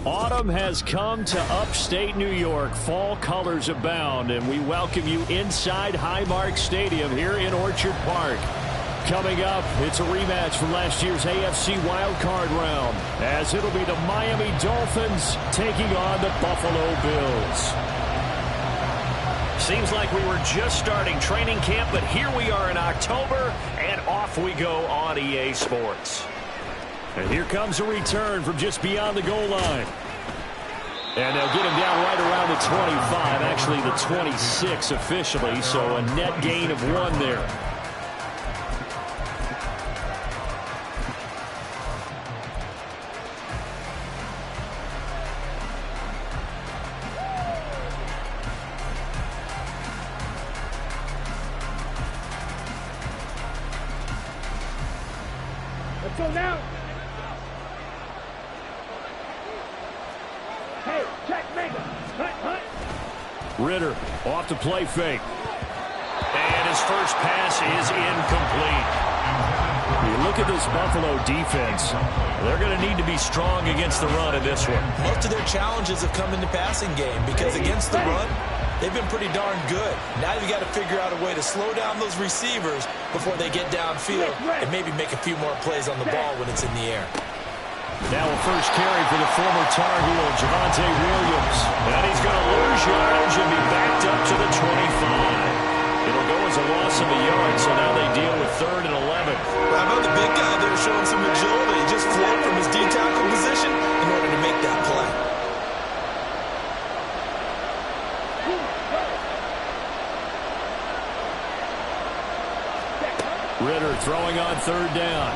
Autumn has come to upstate New York. Fall colors abound, and we welcome you inside Highmark Stadium here in Orchard Park. Coming up, it's a rematch from last year's AFC wildcard round, as it'll be the Miami Dolphins taking on the Buffalo Bills. Seems like we were just starting training camp, but here we are in October, and off we go on EA Sports. And here comes a return from just beyond the goal line. And they'll get him down right around the 25, actually the 26 officially, so a net gain of 1 there. Let's go now. Hey, check, make it. Hunt. Ritter off the play fake. And his first pass is incomplete. You look at this Buffalo defense. They're going to need to be strong against the run in this one. Most of their challenges have come in the passing game because against the run, they've been pretty darn good. Now you've got to figure out a way to slow down those receivers before they get downfield and maybe make a few more plays on the ball when it's in the air. Now a first carry for the former Tar Heel, Javonte Williams. And he's going to lose yards and be backed up to the 25. It'll go as a loss of a yard, so now they deal with 3rd and 11. How about the big guy there showing some agility? He just flowed from his D-tackle position in order to make that play. Ritter throwing on 3rd down.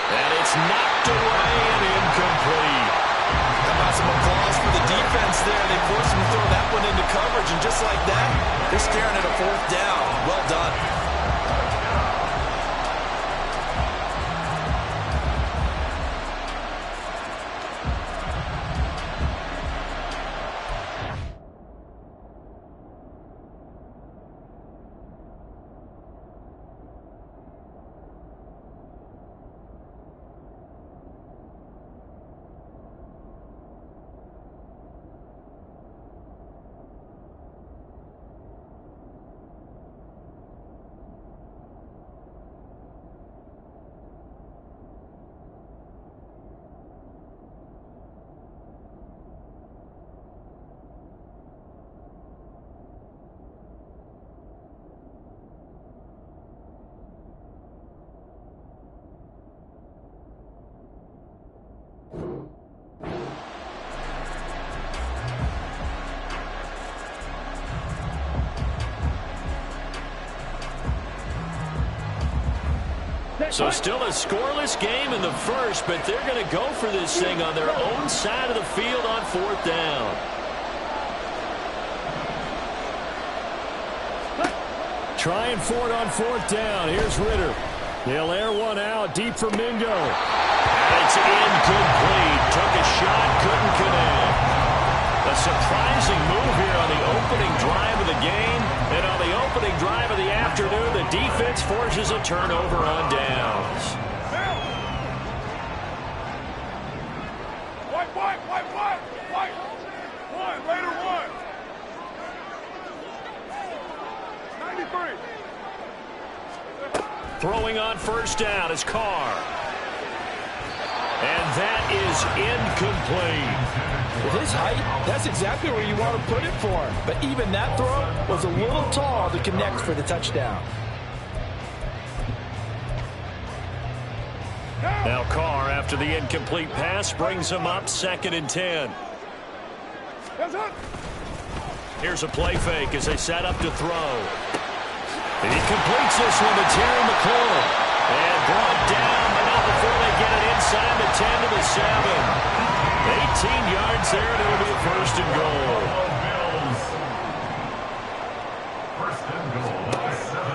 And it's knocked away and incomplete. How about some applause for the defense there? They forced him to throw that one into coverage, and just like that, they're staring at a 4th down. Well done. So still a scoreless game in the first, but they're going to go for this thing on their own side of the field on 4th down. Trying for it on 4th down. Here's Ritter. They'll air one out deep for Mingo. It's incomplete. Took a shot, couldn't connect. A surprising move here on the opening drive of the game. And on the opening drive of the afternoon, the defense forces a turnover on downs. White. One, later one. 93. Throwing on 1st down is Carr. And that is incomplete. With his height, that's exactly where you want to put it for him. But even that throw was a little tall to connect for the touchdown. Now Carr, after the incomplete pass, brings him up 2nd and 10. Here's a play fake as they set up to throw. He completes this one to Terry McLaurin. And brought down, but not before they get it inside the 10 to the 7. 18 yards there, and it'll be a 1st and goal.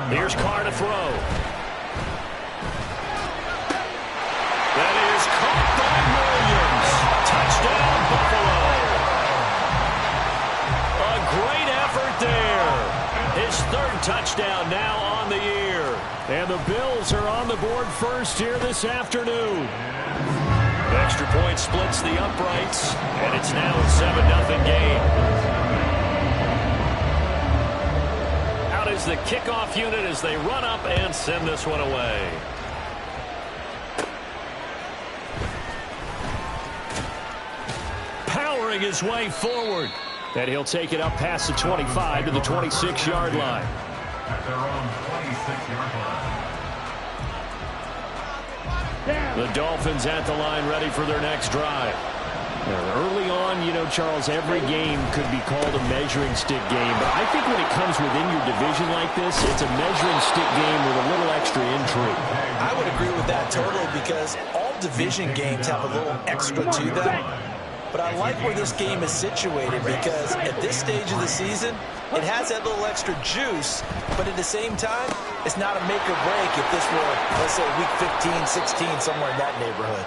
Here's Carr to throw. That is caught by Williams. Touchdown, Buffalo. A great effort there. His 3rd touchdown now on the year. And the Bills are on the board first here this afternoon. Extra point splits the uprights, and it's now a 7-0 game. Out is the kickoff unit as they run up and send this one away. Powering his way forward. And he'll take it up past the 25 to the 26-yard line. At their own 26-yard line. The Dolphins at the line ready for their next drive. Early on, you know, Charles, every game could be called a measuring stick game. But I think when it comes within your division like this, it's a measuring stick game with a little extra intrigue. I would agree with that totally because all division games have a little extra to them. But I like where this game is situated because at this stage of the season, it has that little extra juice, but at the same time, it's not a make or break if this were, let's say, week 15, 16, somewhere in that neighborhood.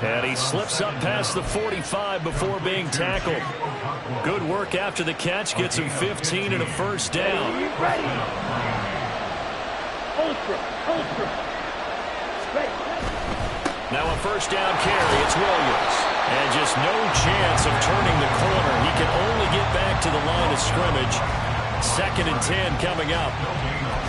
And he slips up past the 45 before being tackled. Good work after the catch, gets him 15 and a first down. Ready. Ultra. Now a first down carry, it's Williams. And just no chance of turning the corner. He can only get back to the line of scrimmage. 2nd and 10 coming up.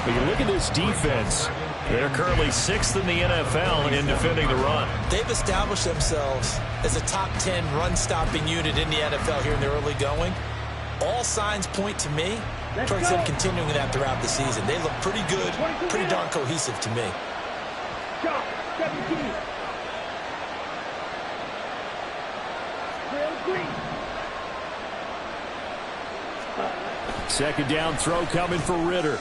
But you look at this defense. They're currently 6th in the NFL in defending the run. They've established themselves as a top 10 run-stopping unit in the NFL here in the early going. All signs point to me towards them continuing that throughout the season. They look pretty good, pretty darn cohesive to me. Shot. 17. Second down throw coming for Ritter.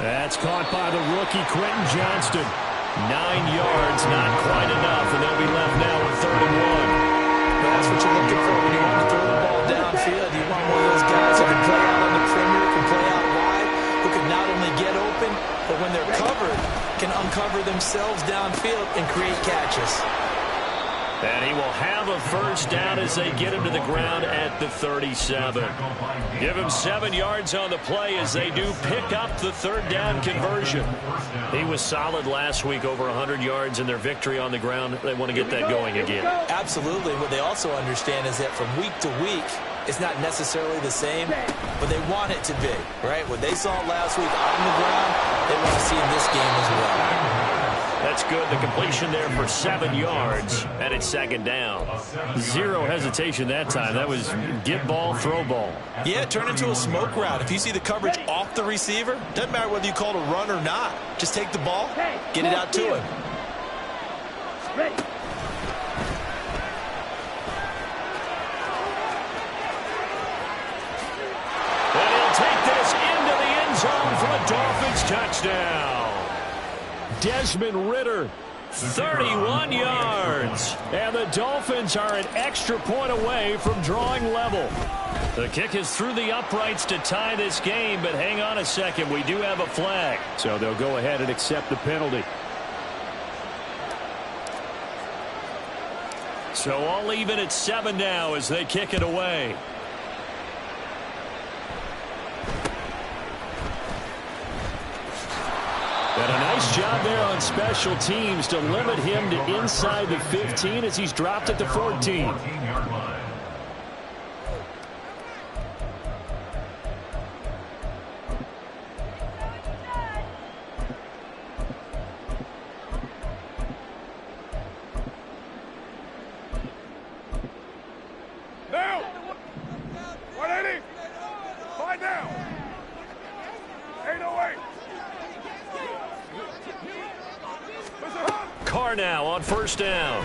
That's caught by the rookie Quentin Johnston. 9 yards, not quite enough, and they'll be left now with 3rd and 1. That's what you're looking for when you want to throw the ball downfield. You want one of those guys who can play out on the perimeter, can play out wide, who can not only get open, but when they're covered, can uncover themselves downfield and create catches. And he will have a first down as they get him to the ground at the 37. Give him 7 yards on the play as they do pick up the 3rd down conversion. He was solid last week, over 100 yards in their victory on the ground. They want to get that going again. Absolutely. What they also understand is that from week to week, it's not necessarily the same, but they want it to be, right? What they saw last week on the ground, they want to see in this game as well. That's good. The completion there for 7 yards, and it's 2nd down. Zero hesitation that time. That was get ball, throw ball. Yeah, it turned into a smoke route. If you see the coverage off the receiver, doesn't matter whether you call it a run or not. Just take the ball, get it out to him. Ready. And he'll take this into the end zone for a Dolphins touchdown. Desmond Ritter, 31 yards. And the Dolphins are an extra point away from drawing level. The kick is through the uprights to tie this game, but hang on a second. We do have a flag. So they'll go ahead and accept the penalty. So all even at 7 now as they kick it away. And a nice job there on special teams to limit him to inside the 15 as he's dropped at the 14. 14-yard line. Now. 180. 5 down. 808. Carr now on first down.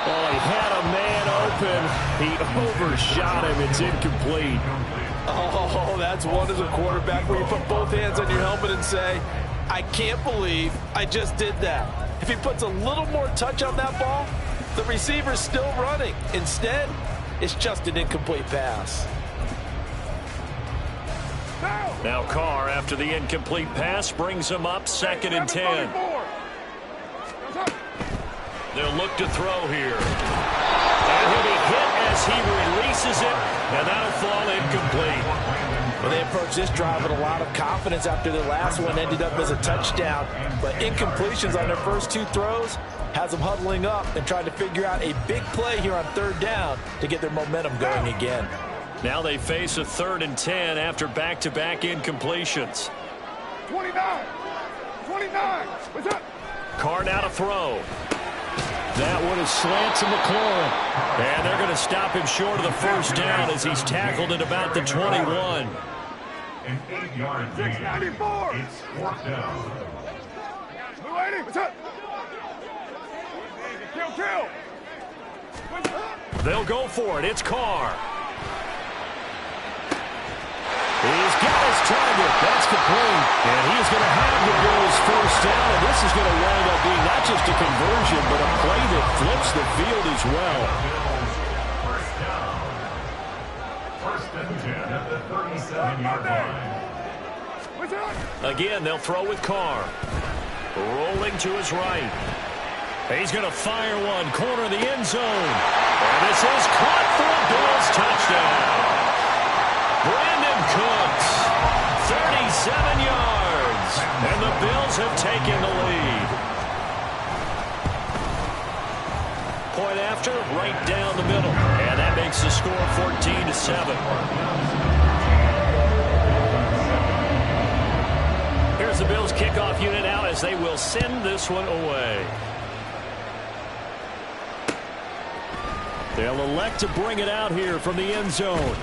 Oh, he had a man open. He overshot him. It's incomplete. Oh, that's one as a quarterback where you put both hands on your helmet and say, I can't believe I just did that. If he puts a little more touch on that ball, the receiver's still running. Instead, it's just an incomplete pass. Now Carr, after the incomplete pass, brings him up 2nd and 10. They'll look to throw here. And he'll be hit as he releases it, and that'll fall incomplete. Well, they approached this drive with a lot of confidence after their last one ended up as a touchdown. But incompletions on their first 2 throws has them huddling up and trying to figure out a big play here on 3rd down to get their momentum going again. Now they face a 3rd and 10 after back-to-back incompletions. 29. 29. What's up? Carr now to throw. That one is slant to McLaurin. And they're going to stop him short of the first down as he's tackled at about the 21. An 8-yard gain. 694. It's 4th down. Blue 80. What's up? Kill. They'll go for it. It's Carr. He's got his target. That's complete. And he's going to have the Bills first down. And this is going to wind up being not just a conversion, but a play that flips the field as well. Bills first down. 1st and 10 at the 37-yard line. What's up? Again, they'll throw with Carr. Rolling to his right. He's going to fire one. Corner of the end zone. And this is caught for a Bills touchdown. Brandon Cooks, 37 yards. And the Bills have taken the lead. Point after, right down the middle. And that makes the score 14-7. Here's the Bills kickoff unit out as they will send this one away. They'll elect to bring it out here from the end zone.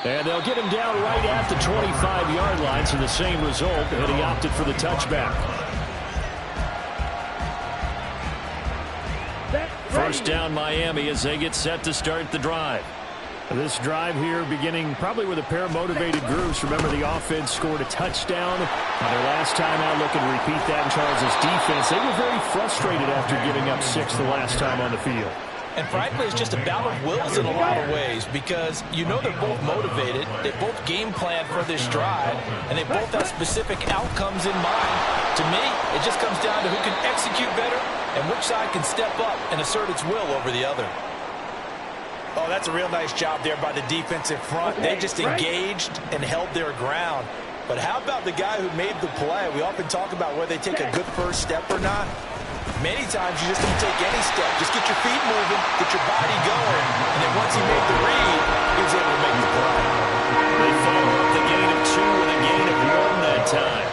And they'll get him down right at the 25-yard line, so the same result, and he opted for the touchback. First down Miami as they get set to start the drive. This drive here beginning probably with a pair of motivated groups. Remember, the offense scored a touchdown on their last time out. Looking to repeat that in Charles' defense. They were very frustrated after giving up 6 the last time on the field. And frankly, it's just a battle of wills in a lot of ways because you know they're both motivated, they both game plan for this drive, and they both have specific outcomes in mind. To me, it just comes down to who can execute better and which side can step up and assert its will over the other. Oh, that's a real nice job there by the defensive front. They just engaged and held their ground. But how about the guy who made the play? We often talk about whether they take a good first step or not. Many times you just don't take any step. Just get your feet moving, get your body going, and then once he made the read, he was able to make the play. They follow up the gain of 2 with a gain of 1 that time.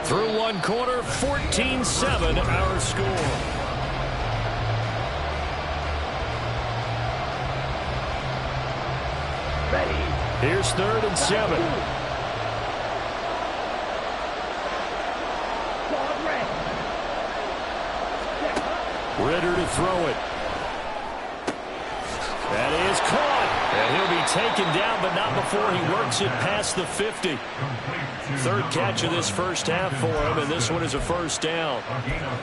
Through one quarter, 14-7 our score. Here's 3rd and 7. Ritter to throw it. That is caught. And he'll be taken down, but not before he works it past the 50. 3rd catch of this first half for him, and this one is a first down.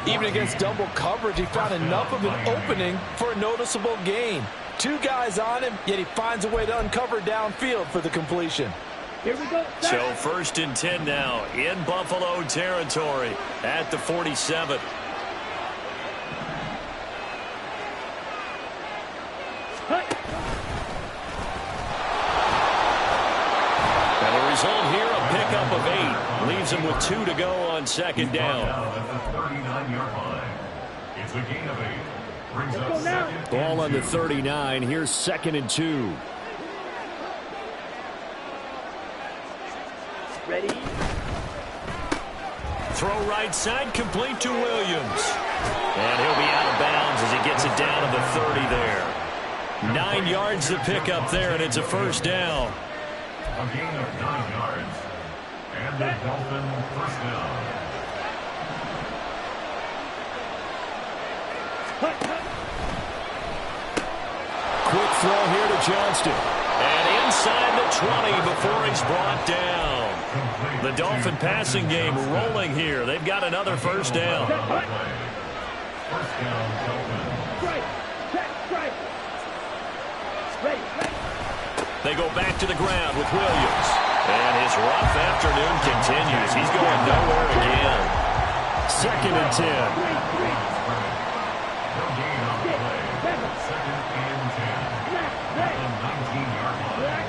Even against double coverage, he found enough of an opening for a noticeable gain. 2 guys on him, yet he finds a way to uncover downfield for the completion. Here we go. So 1st and 10 now in Buffalo territory at the 47. And the result here, a pickup of 8. Leaves him with 2 to go on 2nd down. At the 39-yard line. It's a gain of 8. Brings up 2nd. Ball on the 39. Here's 2nd and 2. Ready? Throw right side, complete to Williams. And he'll be out of bounds as he gets it down to the 30 there. 9 yards to pick up there, and it's a first down. A gain of 9 yards. And the Dolphin first down. Quick throw here to Johnston. And inside the 20 before he's brought down. The Dolphin passing game rolling here. They've got another first down. First down, Dolphin. Strike. Ready. They go back to the ground with Williams. And his rough afternoon continues. He's going nowhere again. 2nd and 10. No gain on the play. 2nd and 10. At the 19-yard line.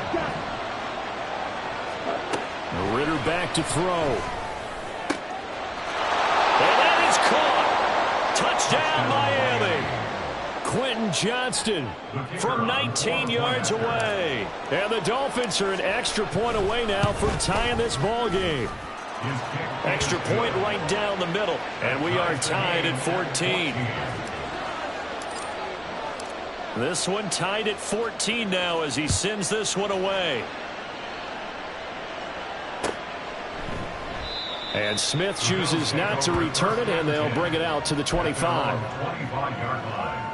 Ritter back to throw. And that is caught. Touchdown, Miami. Quentin Johnston from 19 yards away. And the Dolphins are an extra point away now from tying this ball game. Extra point right down the middle. And we are tied at 14. This one tied at 14 now as he sends this one away. And Smith chooses not to return it, and they'll bring it out to the 25. 25-yard line.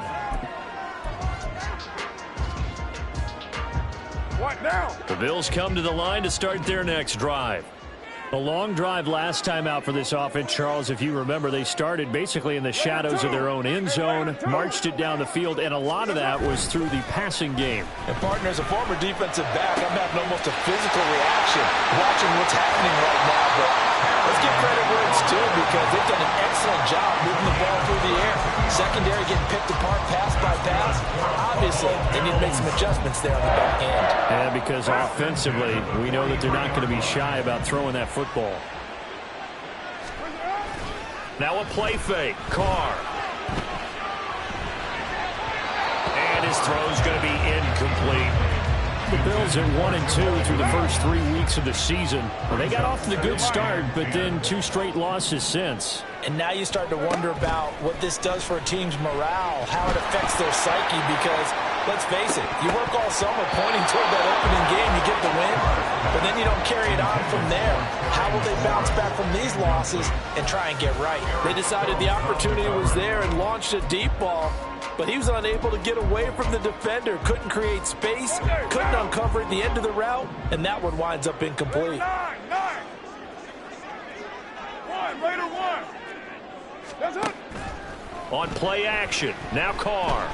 What now? The Bills come to the line to start their next drive. A long drive last time out for this offense, Charles. If you remember, they started basically in the shadows of their own end zone, marched it down the field, and a lot of that was through the passing game. And, partner, as a former defensive back, I'm having almost a physical reaction watching what's happening right now. But let's give credit where it's due because they've done an excellent job moving the ball through the air. Secondary getting picked apart pass by pass. Obviously, they need to make some adjustments there on the back end. And because offensively, we know that they're not going to be shy about throwing that football. Now a play fake. Carr. And his throw's going to be incomplete. The Bills at 1-2 through the first 3 weeks of the season. Well, they got off to the good start, but then 2 straight losses since. And now you start to wonder about what this does for a team's morale, how it affects their psyche, because, let's face it, you work all summer pointing toward that opening game, you get the win, but then you don't carry it on from there. How will they bounce back from these losses and try and get right? They decided the opportunity was there and launched a deep ball, but he was unable to get away from the defender, couldn't create space, couldn't uncover at the end of the route, and that one winds up incomplete. 1, Raider 1. That's it. On play action, now Carr.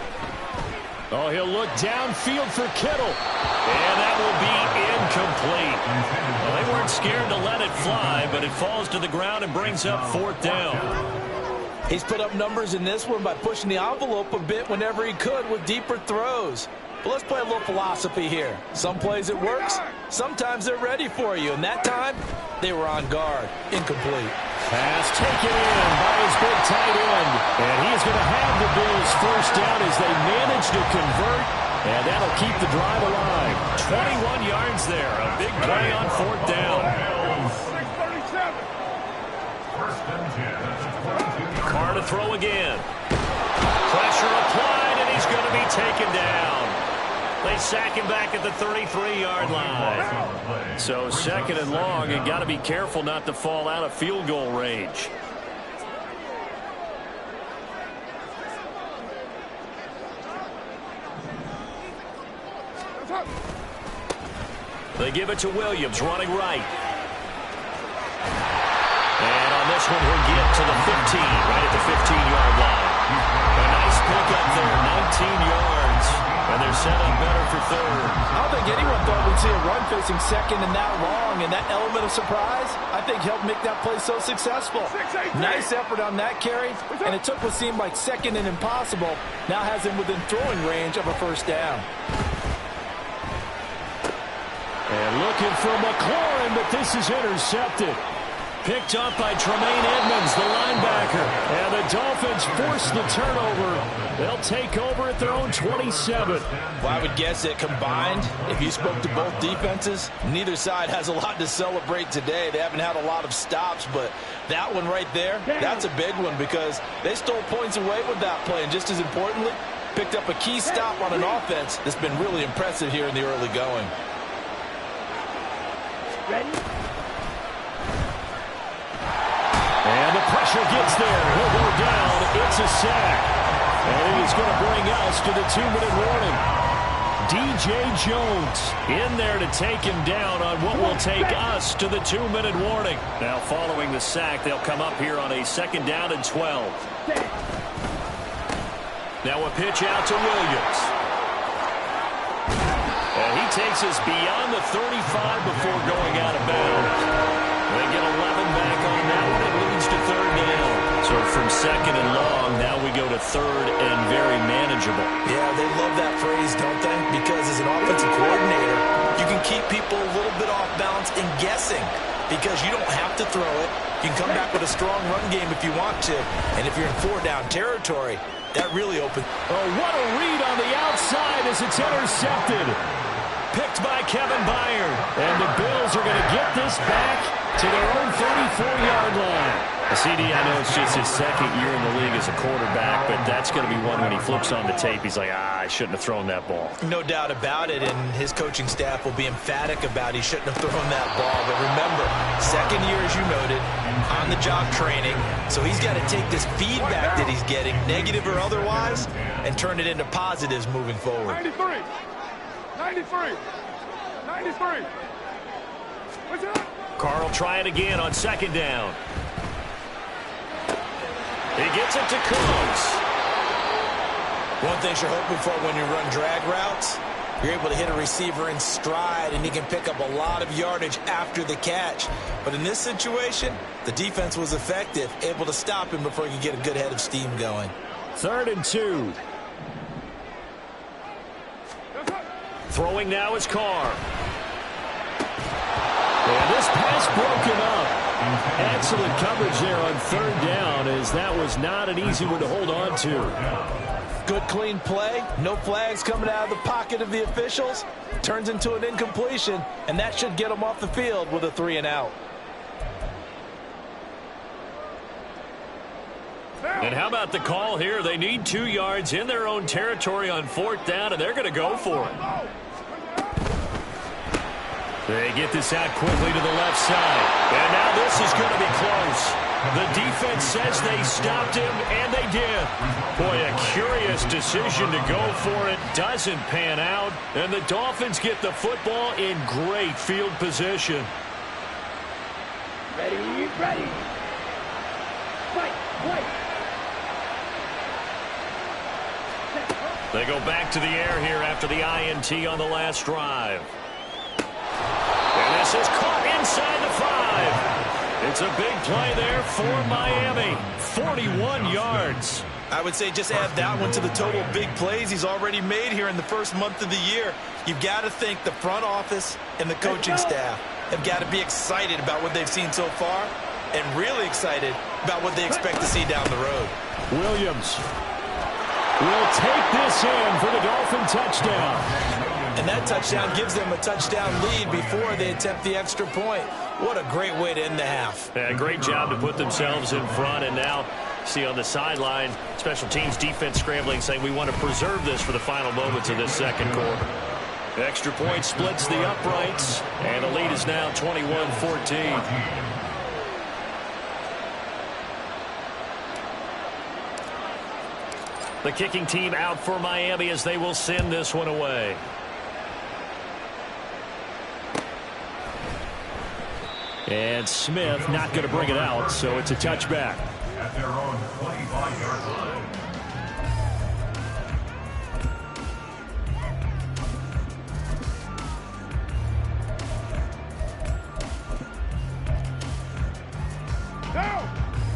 Oh, he'll look downfield for Kittle. And that will be incomplete. Well, they weren't scared to let it fly, but it falls to the ground and brings up 4th down. He's put up numbers in this one by pushing the envelope a bit whenever he could with deeper throws. But let's play a little philosophy here. Some plays it works, sometimes they're ready for you, and that time they were on guard. Incomplete. Pass taken in by his big tight end. And he's going to have the Bills first down as they manage to convert. And that'll keep the drive alive. 21 yards there. A big play on 4th down. 637. First and 10. Carr to throw again. Pressure applied, and he's going to be taken down. They sack him back at the 33-yard line. So 2nd and long, and got to be careful not to fall out of field goal range. They give it to Williams, running right. And on this one, he'll get to the 15, right at the 15-yard line. A nice pickup there, 19 yards. And they're set up better for 3rd. I don't think anyone thought we'd see a run facing 2nd and that long, and that element of surprise, I think, helped make that play so successful. Nice effort on that carry, and it took what seemed like 2nd and impossible, now has him within throwing range of a 1st down. And looking for McLaurin, but this is intercepted. Picked up by Tremaine Edmonds, the linebacker. And the Dolphins force the turnover. They'll take over at their own 27. Well, I would guess that combined, if you spoke to both defenses, neither side has a lot to celebrate today. They haven't had a lot of stops, but that one right there, that's a big one because they stole points away with that play. And just as importantly, picked up a key stop on an offense that's been really impressive here in the early going. Ready? And the pressure gets there. He'll go down. It's a sack. And it is going to bring us to the 2-minute warning. DJ Jones in there to take him down on what will take us to the 2-minute warning. Now following the sack, they'll come up here on a 2nd down and 12. Now a pitch out to Williams. And he takes us beyond the 35 before going out of bounds. They get 11 back on that one. It leads to 3rd down. So from second and long, now we go to third and very manageable. Yeah, they love that phrase, don't they? Because as an offensive coordinator, you can keep people a little bit off balance and guessing because you don't have to throw it. You can come back with a strong run game if you want to. And if you're in 4-down territory, that really opens. Oh, what a read on the outside as it's intercepted. Picked by Kevin Byard. And the Bills are going to get this back to their own 34-yard line. CD, I know it's just his second year in the league as a quarterback, but that's going to be one when he flips on the tape. He's like, I shouldn't have thrown that ball. No doubt about it, and his coaching staff will be emphatic about he shouldn't have thrown that ball. But remember, second year, as you noted, on-the-job training, so he's got to take this feedback that he's getting, negative or otherwise, and turn it into positives moving forward. 93. 93. 93. What's up? Carl try it again on second down. He gets it to Combs. One thing you're hoping for when you run drag routes, you're able to hit a receiver in stride, and he can pick up a lot of yardage after the catch. But in this situation, the defense was effective, able to stop him before he could get a good head of steam going. 3rd and 2. Throwing now is Carr. And this pass broken up. Excellent coverage there on 3rd down, as that was not an easy one to hold on to. Good, clean play. No flags coming out of the pocket of the officials. Turns into an incompletion, and that should get them off the field with a 3-and-out. And how about the call here? They need 2 yards in their own territory on 4th down, and they're going to go for it. They get this out quickly to the left side. And now this is going to be close. The defense says they stopped him, and they did. Boy, a curious decision to go for it. Doesn't pan out. And the Dolphins get the football in great field position. Ready, ready. Fight, fight. They go back to the air here after the INT on the last drive. And this is caught inside the 5. It's a big play there for Miami. 41 yards. I would say just add that one to the total big plays he's already made here in the first month of the year. You've got to think the front office and the coaching staff have got to be excited about what they've seen so far and really excited about what they expect to see down the road. Williams will take this in for the Dolphin touchdown. And that touchdown gives them a touchdown lead before they attempt the extra point. What a great way to end the half. Yeah, great job to put themselves in front. And now, see on the sideline, special teams defense scrambling, saying we want to preserve this for the final moments of this second quarter. Extra point splits the uprights, and the lead is now 21-14. The kicking team out for Miami as they will send this one away. And Smith not going to bring it out, so it's a touchback. At their own 25-yard line.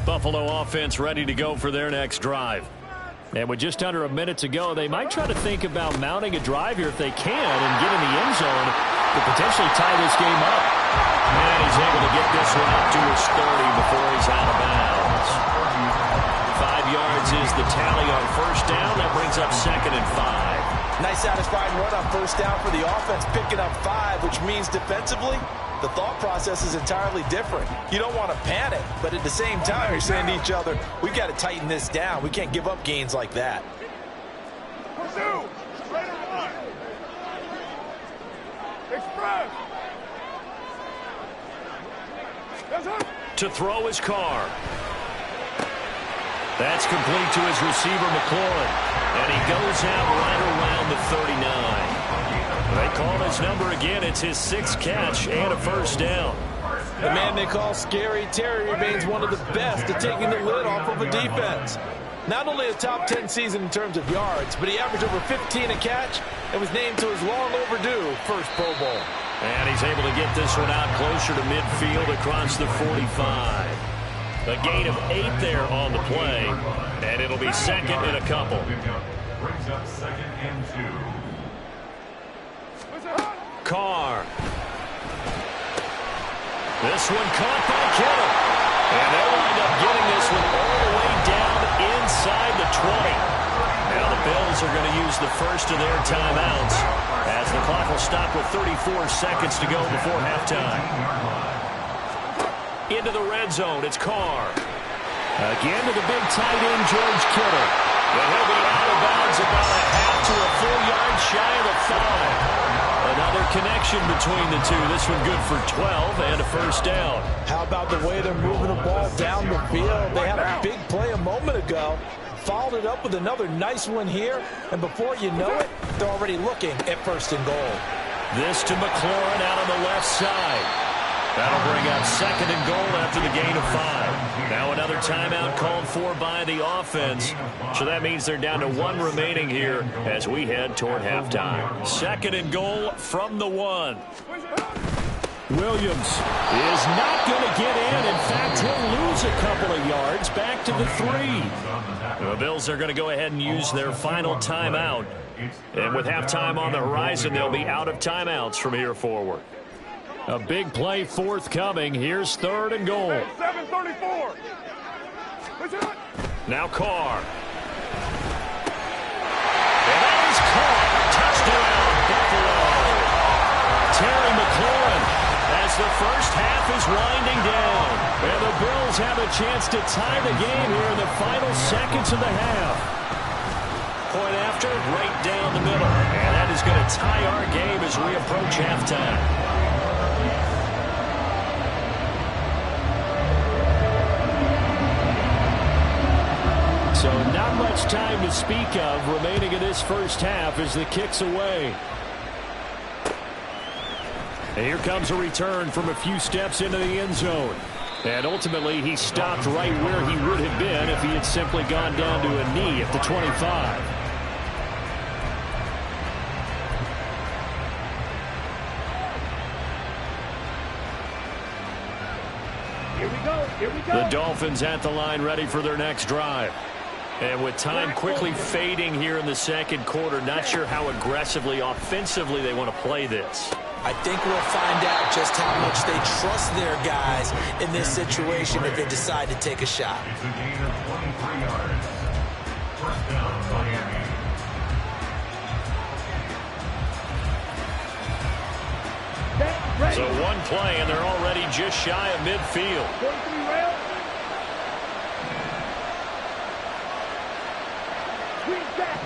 Buffalo offense ready to go for their next drive. And with just under a minute to go, they might try to think about mounting a drive here if they can and get in the end zone to potentially tie this game up. And he's able to get this one up to his 30 before he's out of bounds. 5 yards is the tally on first down. That brings up 2nd and 5. Nice satisfying run on first down for the offense, picking up 5, which means defensively, the thought process is entirely different. You don't want to panic, but at the same time, you're saying to each other, we've got to tighten this down. We can't give up gains like that. Pursue. Raider 1. Express. That's it. To throw his Carr. That's complete to his receiver, McLaurin. And he goes out right around the 39. They call his number again. It's his 6th catch and a first down. The man they call Scary Terry remains one of the best at taking the lid off of a defense. Not only a top 10 season in terms of yards, but he averaged over 15 a catch and was named to his long overdue first Pro Bowl. And he's able to get this one out closer to midfield across the 45. A gain of 8 there on the play, and it'll be second and a couple. Brings up second and 2. Carr. This one caught by Kittle. And they'll wind up getting this one all the way down inside the 20. Now the Bills are going to use the first of their timeouts as the clock will stop with 34 seconds to go before halftime. Into the red zone, it's Carr. Again to the big tight end, George Kittle. And he'll be out of bounds about a half to a full yard shy of the 5. Another connection between the two. This one good for 12 and a first down. How about the way they're moving the ball down the field? They had a big play a moment ago. Followed it up with another nice one here. And before you know it, they're already looking at first and goal. This to McLaurin out on the left side. That'll bring up second and goal after the gain of 5. Now another timeout called for by the offense. So that means they're down to 1 remaining here as we head toward halftime. Second and goal from the 1. Williams is not going to get in. In fact, he'll lose a couple of yards back to the 3. The Bills are going to go ahead and use their final timeout. And with halftime on the horizon, they'll be out of timeouts from here forward. A big play forthcoming. Here's third and goal. 7:34. Now Carr. And that is Carr. Touchdown, Buffalo. Terry McLaurin as the first half is winding down. And the Bills have a chance to tie the game here in the final seconds of the half. Point after, right down the middle. And that is going to tie our game as we approach halftime. So not much time to speak of remaining in this first half as the kick's away. And here comes a return from a few steps into the end zone. And ultimately, he stopped right where he would have been if he had simply gone down to a knee at the 25. Here we go. Here we go. The Dolphins at the line ready for their next drive. And with time quickly fading here in the second quarter, not sure how aggressively, offensively they want to play this. I think we'll find out just how much they trust their guys in this situation if they decide to take a shot. It's a gain of 23 yards. First down, Miami. So one play, and they're already just shy of midfield. 43 rail. Green back.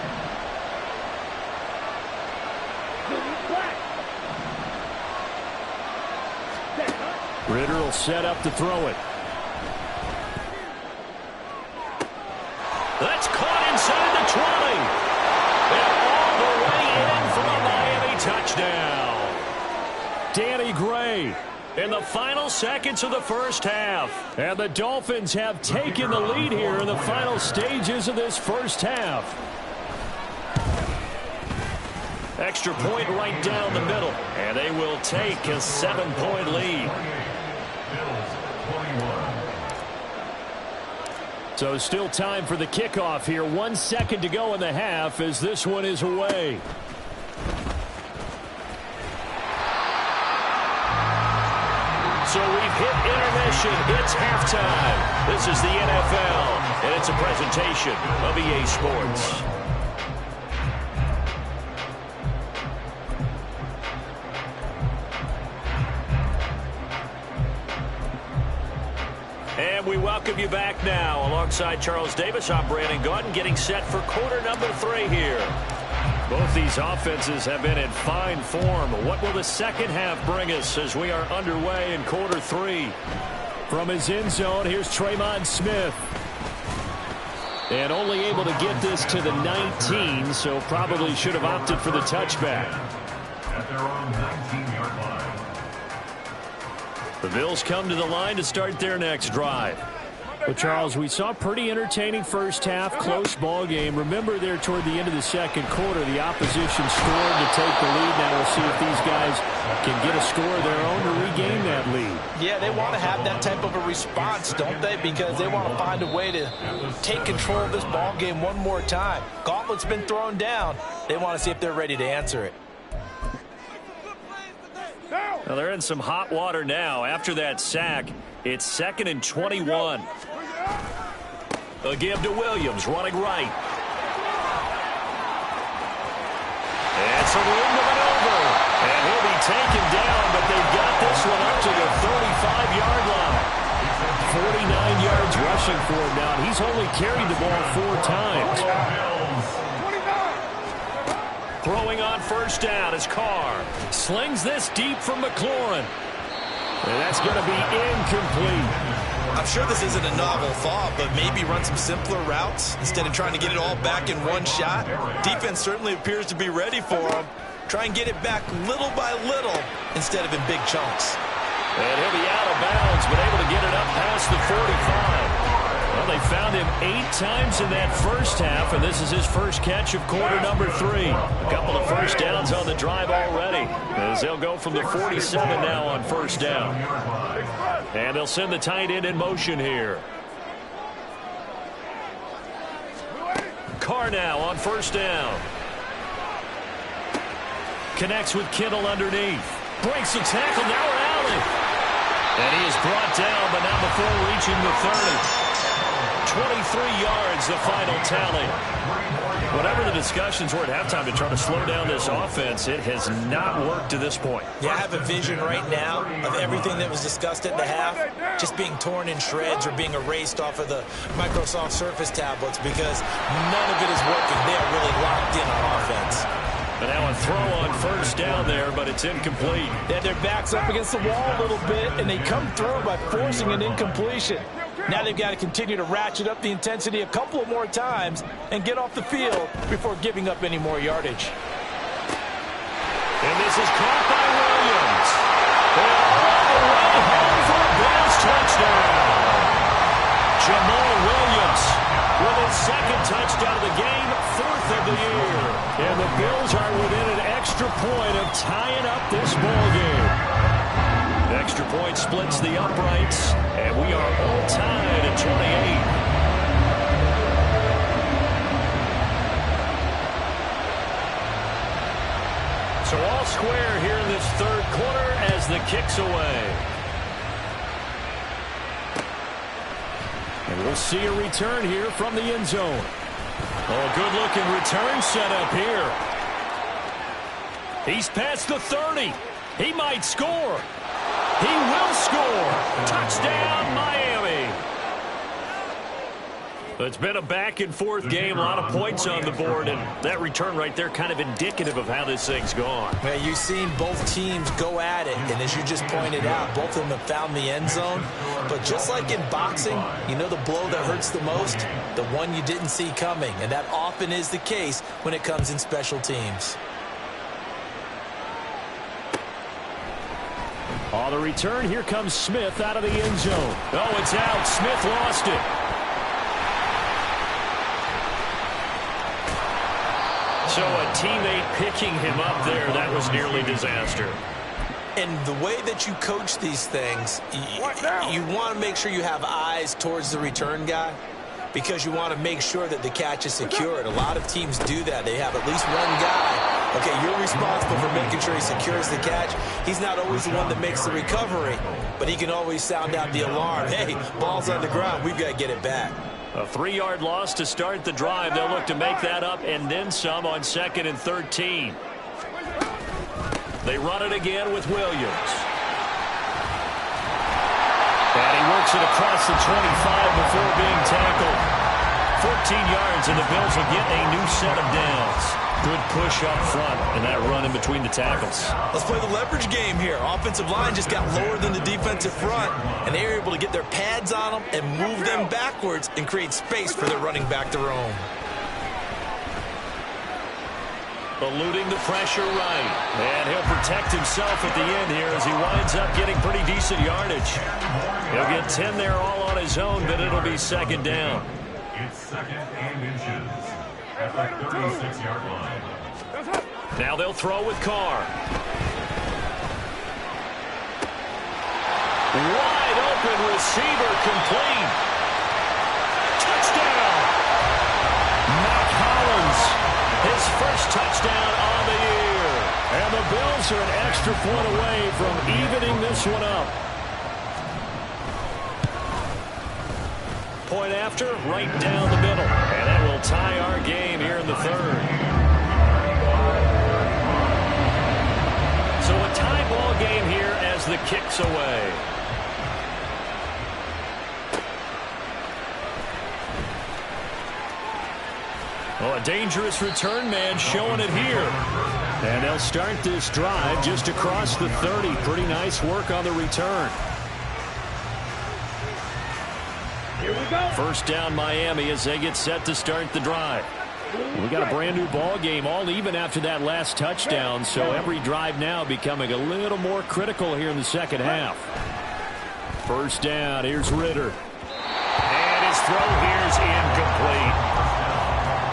Ritter will set up to throw it. That's caught inside the 20. And all the way in for a Miami touchdown. Danny Gray. In the final seconds of the first half. And the Dolphins have taken the lead here in the final stages of this first half. Extra point right down the middle. And they will take a 7-point lead. So still time for the kickoff here. 1 second to go in the half as this one is away. So we've hit intermission. It's halftime. This is the NFL, and it's a presentation of EA Sports. And we welcome you back now. Alongside Charles Davis, I'm Brandon Gaudin, getting set for quarter number 3 here. Both these offenses have been in fine form. What will the second half bring us as we are underway in quarter 3? From his end zone, here's Tremon Smith. And only able to get this to the 19, so probably should have opted for the touchback. At their own 19-yard line. The Bills come to the line to start their next drive. Well, Charles, we saw a pretty entertaining first half, close ball game. Remember there toward the end of the second quarter, the opposition scored to take the lead. Now we'll see if these guys can get a score of their own to regain that lead. Yeah, they want to have that type of a response, don't they? Because they want to find a way to take control of this ball game one more time. Gauntlet's been thrown down. They want to see if they're ready to answer it. Well, they're in some hot water now. After that sack, it's 2nd and 21. A give to Williams, running right. And some room to maneuver. And he'll be taken down, but they've got this one up to the 35-yard line. 49 yards rushing for him now. He's only carried the ball 4 times. Throwing on first down is Carr. Slings this deep from McLaurin. And that's going to be incomplete. I'm sure this isn't a novel thought, but maybe run some simpler routes instead of trying to get it all back in one shot. Defense certainly appears to be ready for him. Try and get it back little by little instead of in big chunks. And he'll be out of bounds, but able to get it up past the 45. Well, they found him 8 times in that first half, and this is his first catch of quarter number 3. A couple of first downs on the drive already, as they'll go from the 47 now on first down. And they'll send the tight end in motion here. Carr now on first down. Connects with Kittle underneath. Breaks the tackle, now Allen. And he is brought down, but not before reaching the 30. 23 yards, the final tally. Whatever the discussions were at halftime to try to slow down this offense, it has not worked to this point. Yeah, I have a vision right now of everything that was discussed at the half just being torn in shreds or being erased off of the Microsoft Surface tablets because none of it is working. They are really locked in on offense. And now a throw on first down there, but it's incomplete. Yeah, their back's up against the wall a little bit, and they come through by forcing an incompletion. Now they've got to continue to ratchet up the intensity a couple of more times and get off the field before giving up any more yardage. And this is caught by Williams. And all the way home for a Bills touchdown. Jamal Williams with his 2nd touchdown of the game, 4th of the year. And the Bills are within an extra point of tying up this ball game. Extra point splits the uprights, and we are all tied at 28. So all square here in this 3rd quarter as the kick's away. And we'll see a return here from the end zone. Oh, good-looking return set up here. He's past the 30. He might score. He will score. Touchdown, Miami. It's been a back-and-forth game, a lot of points on the board, and that return right there kind of indicative of how this thing's gone. Well, you've seen both teams go at it, and as you just pointed out, both of them have found the end zone. But just like in boxing, you know the blow that hurts the most? The one you didn't see coming, and that often is the case when it comes in special teams. On the return, here comes Smith out of the end zone. Oh, it's out. Smith lost it. So a teammate picking him up there, that was nearly disaster. And the way that you coach these things, you want to make sure you have eyes towards the return guy because you want to make sure that the catch is secured. A lot of teams do that. They have at least one guy. Okay, you're responsible for making sure he secures the catch. He's not always the one that makes the recovery, but he can always sound out the alarm. Hey, ball's on the ground. We've got to get it back. A 3-yard loss to start the drive. They'll look to make that up and then some on 2nd and 13. They run it again with Williams. And he works it across the 25 before being tackled. 14 yards, and the Bills will get a new set of downs. Good push up front, and that run in between the tackles. Let's play the leverage game here. Offensive line just got lower than the defensive front, and they were able to get their pads on them and move them backwards and create space for their running back to roam. Eluding the pressure right. And he'll protect himself at the end here as he winds up getting pretty decent yardage. He'll get 10 there all on his own, but it'll be second down. It's second and inches at the 36-yard line. Now they'll throw with Carr. Wide open receiver complete. Touchdown! Mac Hollins, his first touchdown on the year. And the Bills are an extra point away from evening this one up. Point after, right down the middle. And that will tie our game here in the third. So a tie ball game here as the kick's away. Oh, a dangerous return man showing it here. And they'll start this drive just across the 30. Pretty nice work on the return. Here we go. First down Miami as they get set to start the drive. We got a brand new ball game, all even after that last touchdown, so every drive now becoming a little more critical here in the second half. First down, here's Ritter. And his throw here's incomplete.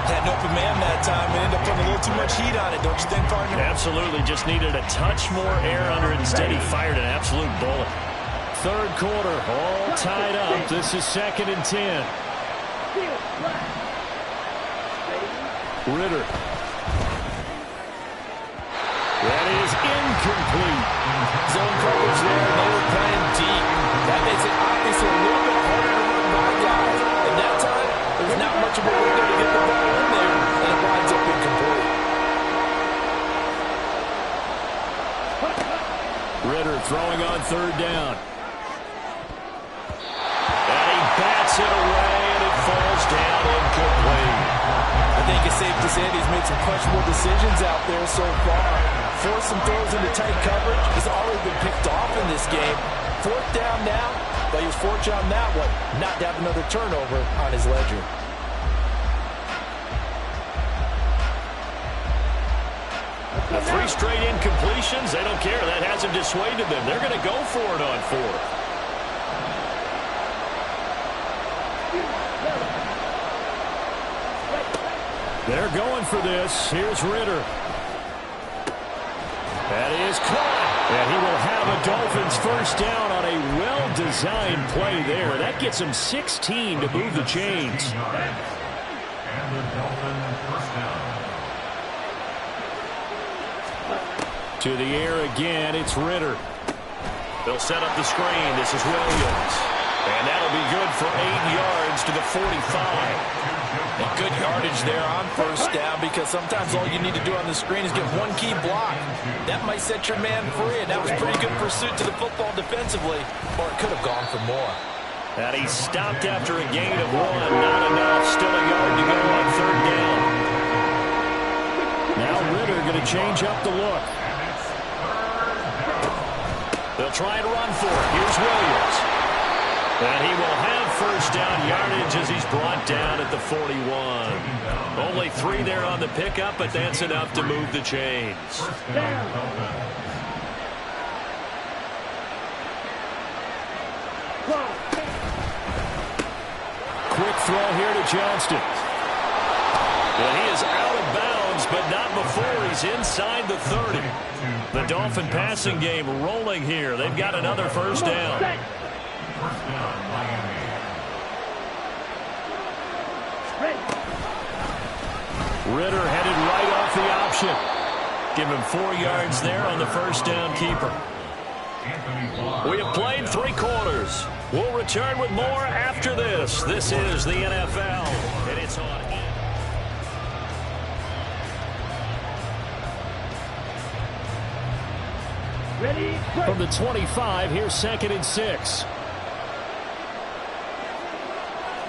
Had an open man that time and ended up putting a little too much heat on it, don't you think, partner? Absolutely, just needed a touch more air under it. Instead, he fired an absolute bullet. Third quarter, all tied up. This is second and 10. Ritter. That is incomplete. Zone coverage there, and they were playing deep. That makes it obviously a little bit harder to run by guys. And that time, there's not much of a window to get the ball in there, and it winds up incomplete. Ritter throwing on third down. And he bats it away, and it falls down incomplete. I think it's safe to say that he's made some questionable decisions out there so far. Forced some throws into tight coverage. He's already been picked off in this game. Fourth down now, but he was fortunate on that one not to have another turnover on his ledger. The 3 straight incompletions, they don't care. That hasn't dissuaded them. They're going to go for it on 4th. They're going for this. Here's Ritter. That is caught. And he will have a Dolphins first down on a well-designed play there. That gets him 16 to move the chains. And the Dolphins first down. To the air again, it's Ritter. They'll set up the screen. This is Williams. And that'll be good for 8 yards to the 45. And good yardage there on first down, because sometimes all you need to do on the screen is get one key block. That might set your man free, and that was pretty good pursuit to the football defensively, or it could have gone for more. And he stopped after a gain of 1. Not enough. Still a yard to go on third down. Now Ritter going to change up the look. They'll try and run for it. Here's Williams. And he will have first down yardage as he's brought down at the 41. Only 3 there on the pickup, but that's enough to move the chains. Quick throw here to Johnston. And he is out of bounds, but not before he's inside the 30. The Dolphin passing game rolling here. They've got another first down. First down, Miami. Ritter headed right off the option. Give him 4 yards there on the first down keeper. We have played 3 quarters. We'll return with more after this. This is the NFL, and it's on. Ready? From the 25, here's second and 6.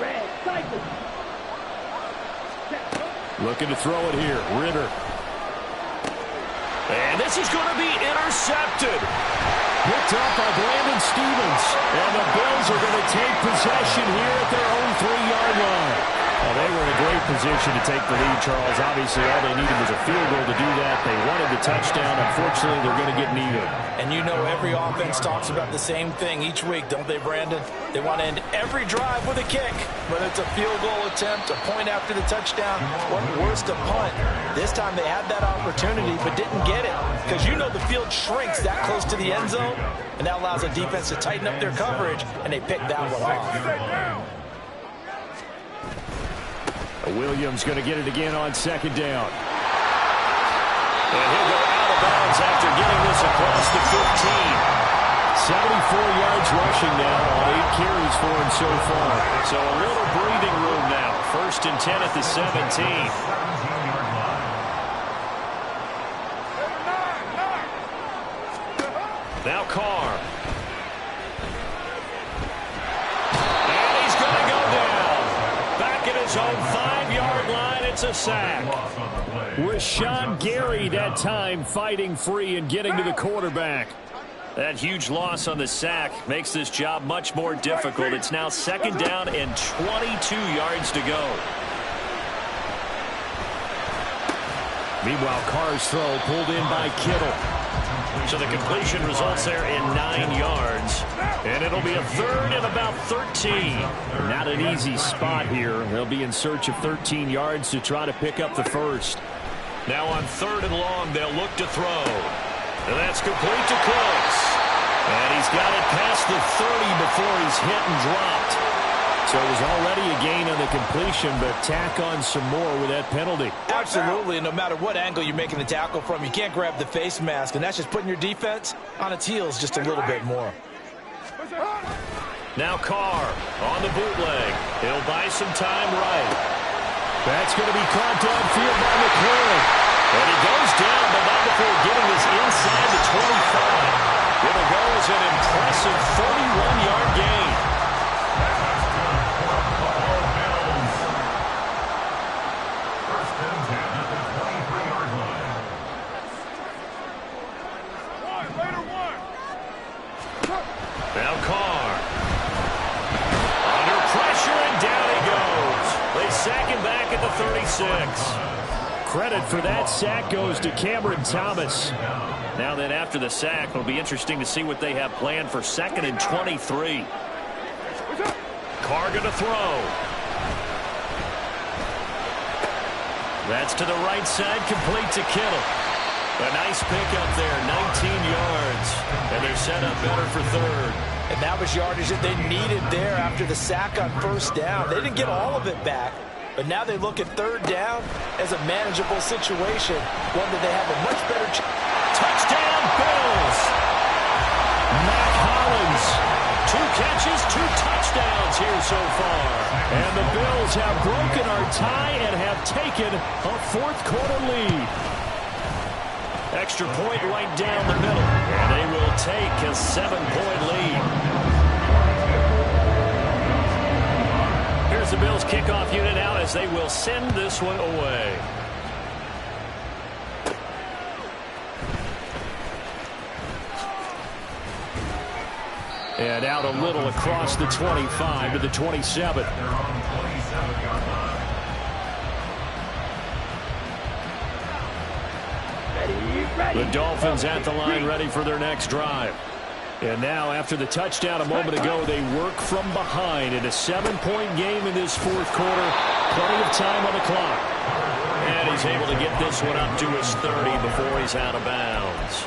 Red, cycle. Looking to throw it here. Ritter. And this is going to be intercepted. Picked up by Brandon Stevens. And the Bills are going to take possession here at their own 3-yard line. Well, they were in a great position to take the lead, Charles. Obviously, all they needed was a field goal to do that. They wanted the touchdown. Unfortunately, they're going to get neither. And you know every offense talks about the same thing each week, don't they, Brandon? They want to end every drive with a kick. Whether it's a field goal attempt, a point after the touchdown, or worse, a punt. This time they had that opportunity but didn't get it. Because you know the field shrinks that close to the end zone, and that allows the defense to tighten up their coverage, and they picked that one off. Williams going to get it again on second down. And he'll go out of bounds after getting this across the 15. 74 yards rushing now on 8 carries for him so far. So a little breathing room now. 1st and 10 at the 17. Now Carr. And he's going to go down. Back at his own 5-yard line, it's a sack. Rashawn Gary that time fighting free and getting to the quarterback. That huge loss on the sack makes this job much more difficult. It's now 2nd down and 22 yards to go. Meanwhile, Carr's throw pulled in by Kittle. So the completion results there in 9 yards. And it'll be a 3rd and about 13. Not an easy spot here. They'll be in search of 13 yards to try to pick up the first. Now on 3rd and long, they'll look to throw. And that's complete to Cooks. And he's got it past the 30 before he's hit and dropped. So it was already a gain on the completion, but tack on some more with that penalty. Absolutely, and no matter what angle you're making the tackle from, you can't grab the face mask, and that's just putting your defense on its heels just a little bit more. Now Carr on the bootleg. He'll buy some time right. That's going to be caught downfield by McLaurin. And he goes down, but not before getting this inside the 25. It'll go as an impressive 41-yard gain. Now Carr. Under pressure, and down he goes. They sack him back at the 36. Credit for that sack goes to Cameron Thomas. Now then, after the sack, it'll be interesting to see what they have planned for 2nd and 23. Carr going to throw. That's to the right side, complete to Kittle. A nice pickup there, 19 yards. And they're set up better for 3rd. And that was yardage that they needed there after the sack on 1st down. They didn't get all of it back. But now they look at 3rd down as a manageable situation, one that they have a much better chance. Touchdown, Bills! Matt Hollins, 2 catches, 2 touchdowns here so far. And the Bills have broken our tie and have taken a 4th quarter lead. Extra point right down the middle. And they will take a 7-point lead. Here's the Bills kickoff unit out as they will send this one away. And out a little across the 25 to the 27. The Dolphins at the line ready for their next drive. And now, after the touchdown a moment ago, they work from behind in a 7-point game in this 4th quarter. Plenty of time on the clock. And he's able to get this one up to his 30 before he's out of bounds.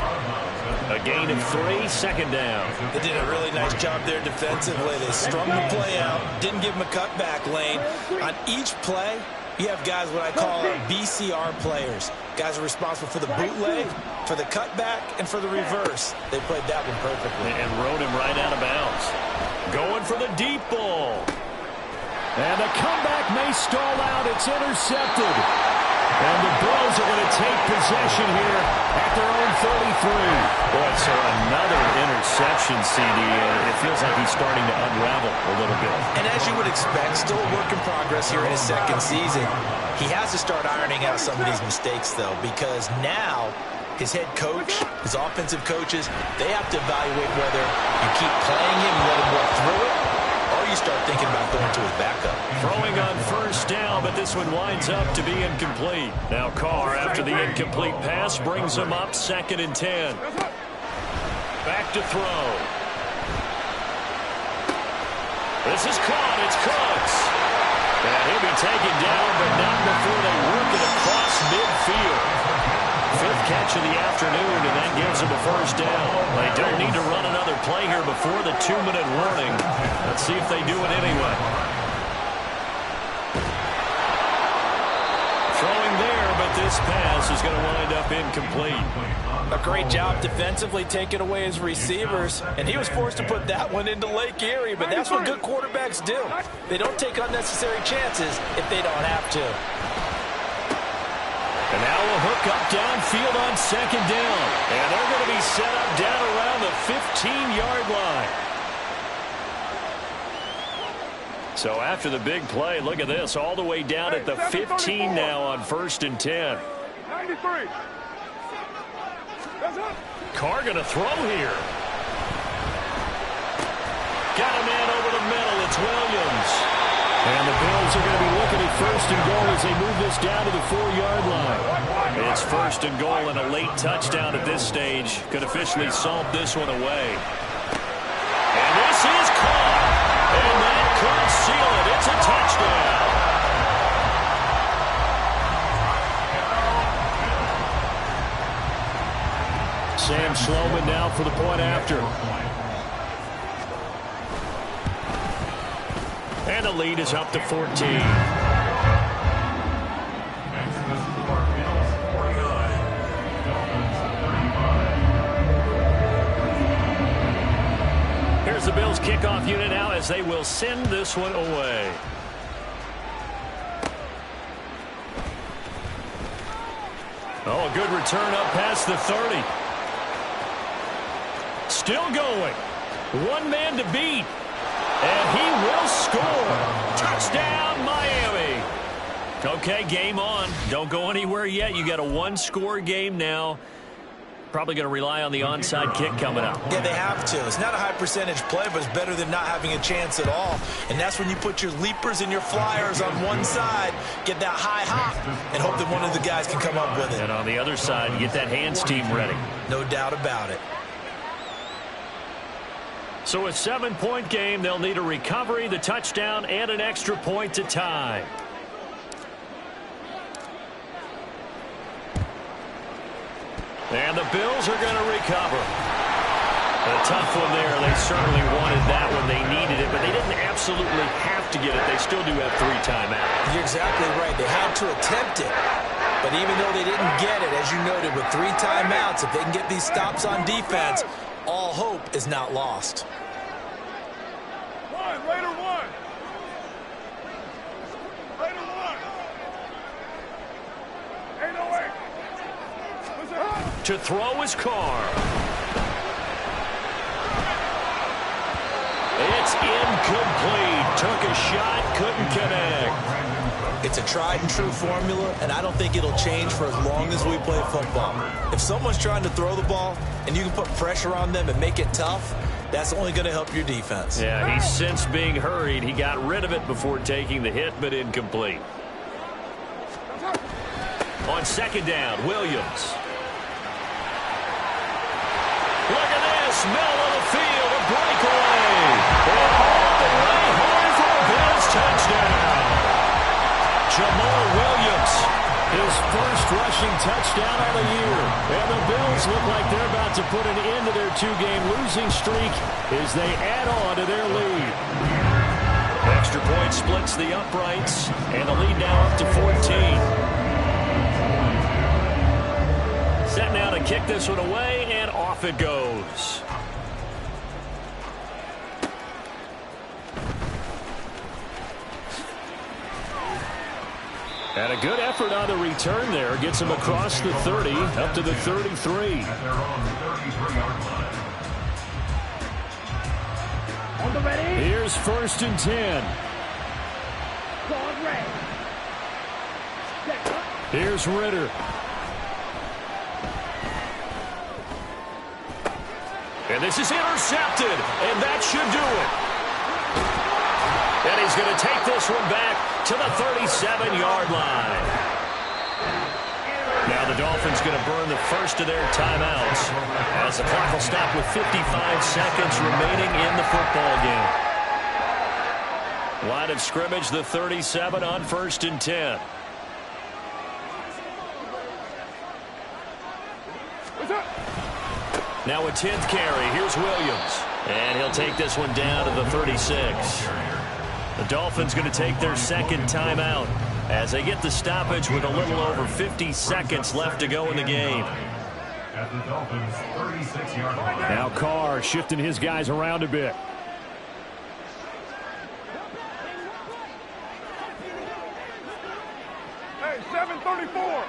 A gain of 3, 2nd down. They did a really nice job there defensively. They strung the play out, didn't give him a cutback lane. On each play, you have guys what I call BCR players. Guys are responsible for the bootleg, for the cutback, and for the reverse. They played that one perfectly. And rode him right out of bounds. Going for the deep ball. And the comeback may stall out. It's intercepted. And the Bills are going to take possession here at their own 33. Boy, so another interception, CD. It feels like he's starting to unravel a little bit. And as you would expect, still a work in progress here in his 2nd season. He has to start ironing out some of these mistakes, though, because now his head coach, his offensive coaches, they have to evaluate whether you keep playing him and let him work through it, or you start thinking about going to his backup. Throwing on 1st down, but this this one winds up to be incomplete. Now Carr, after the incomplete pass, brings him up 2nd and 10. Back to throw. This is caught. It's Cooks. And he'll be taken down, but not before they work it across midfield. 5th catch of the afternoon, and that gives them a first down. They don't need to run another play here before the 2-minute warning. Let's see if they do it anyway. Throwing there, but this pass is going to wind up incomplete. A great job defensively taking away his receivers, and he was forced to put that one into Lake Erie, but that's what good quarterbacks do. They don't take unnecessary chances if they don't have to. And now a hook up downfield on 2nd down. And they're going to be set up down around the 15-yard line. So after the big play, look at this, all the way down at the 15 now on 1st and 10. 93. Carr going to throw here. Got a man over the middle. It's Williams. And the Bills are going to be looking at 1st and goal as they move this down to the 4-yard line. It's 1st and goal and a late touchdown at this stage. Could officially solve this one away. And this is caught. And that could seal it. It's a touchdown. Sam Sloman now for the point after. And the lead is up to 14. Here's the Bills kickoff unit now as they will send this one away. Oh, a good return up past the 30. Still going. One man to beat. And he will score. Touchdown, Miami. Okay, game on. Don't go anywhere yet. You got a 1-score game now. Probably going to rely on the onside kick coming up. Yeah, they have to. It's not a high percentage play, but it's better than not having a chance at all. And that's when you put your leapers and your flyers on one side, get that high hop, and hope that one of the guys can come up with it. And on the other side, you get that hands team ready. No doubt about it. So a 7-point game. They'll need a recovery, the touchdown, and an extra point to tie. And the Bills are going to recover. A tough one there. They certainly wanted that one. They needed it, but they didn't absolutely have to get it. They still do have 3 timeouts. You're exactly right. They had to attempt it. But even though they didn't get it, as you noted, with 3 timeouts, if they can get these stops on defense, all hope is not lost. Raider one. Raider one. 808. To throw is Carr. It's incomplete. Took a shot, couldn't connect. It's a tried and true formula, and I don't think it'll change for as long as we play football. If someone's trying to throw the ball and you can put pressure on them and make it tough, that's only going to help your defense. Yeah, he's since being hurried. He got rid of it before taking the hit, but incomplete. On 2nd down, Williams. Look at this, middle of the field, a breakaway. And all the way home for a Bills touchdown. Jamal Williams, his first rushing touchdown of the year. And the Bills look like they're about to put an end to their 2-game losing streak as they add on to their lead. Extra point splits the uprights, and the lead now up to 14. Set now to kick this one away, and off it goes. And a good effort on the return there. Gets him across the 30, up to the 33. At their own 33-yard line. On the ready. Here's 1st and 10. Going red. Set up. Here's Ritter. And this is intercepted, and that should do it. And he's going to take this one back to the 37-yard line. Now the Dolphins going to burn the first of their timeouts as the clock will stop with 55 seconds remaining in the football game. Line of scrimmage, the 37 on 1st and 10. Now a 10th carry. Here's Williams. And he'll take this one down to the 36. The Dolphins going to take their second timeout as they get the stoppage with a little over 50 seconds left to go in the game. At the Dolphins' 36-yard line. Now Carr shifting his guys around a bit. Hey, 734.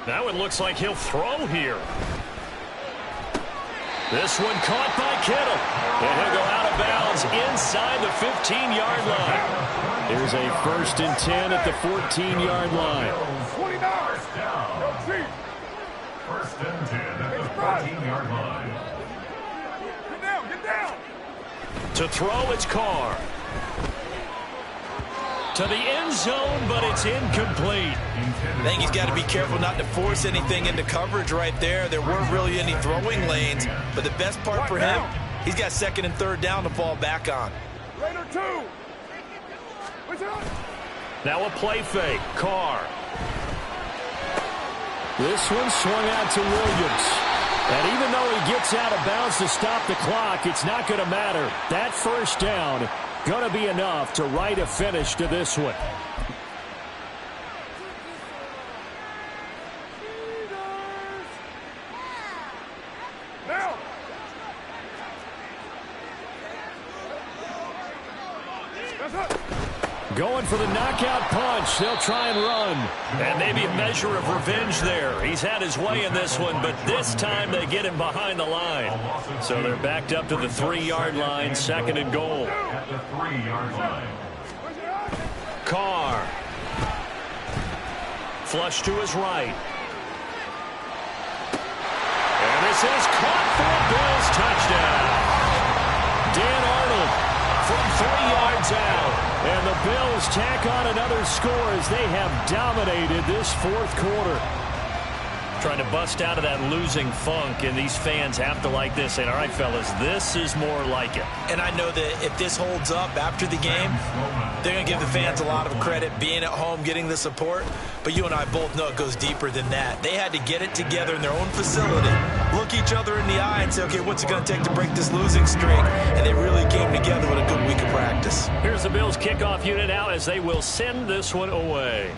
Now it looks like he'll throw here. This one caught by Kittle. And he'll go out of bounds inside the 15-yard line. There's a 1st and 10 at the 14-yard line. 29. First down. First and 10 at the 14-yard line. Get down, get down. To throw, it's Carr. To the end zone, but it's incomplete. I think he's got to be careful not to force anything into coverage right there. There weren't really any throwing lanes, but the best part for him, he's got 2nd and 3rd down to fall back on. Raider 2. Now a play fake. Carr. This one swung out to Williams. And even though he gets out of bounds to stop the clock, it's not going to matter. That first down going to be enough to write a finish to this one. Now. That's it. Going for the knockout punch. They'll try and run. And maybe a measure of revenge there. He's had his way in this one, but this time they get him behind the line. So they're backed up to the 3-yard line, 2nd and goal. At the 3-yard line. Carr. Flush to his right. And this is caught for a Bills touchdown. Dan Arnold from 3 yards out. And the Bills tack on another score as they have dominated this 4th quarter. Trying to bust out of that losing funk, and these fans have to like this. And all right, fellas, this is more like it. And I know that if this holds up after the game, they're going to give the fans a lot of credit being at home, getting the support. But you and I both know it goes deeper than that. They had to get it together in their own facility, look each other in the eye and say, okay, what's it going to take to break this losing streak? And they really came together with a good week of practice. Here's the Bills kickoff unit out as they will send this one away.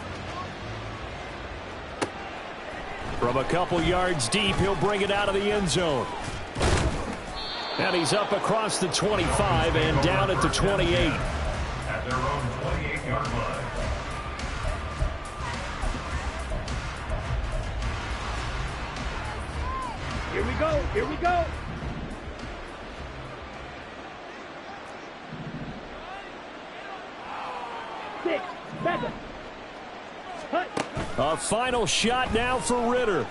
From a couple yards deep, he'll bring it out of the end zone. And he's up across the 25 and down at the 28. At their own 28-yard line. Here we go, here we go. Six, 7. Cut. A final shot now for Ritter.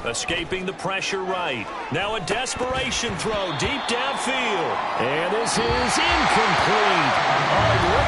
Escaping the pressure right. Now a desperation throw deep downfield. And this is incomplete. A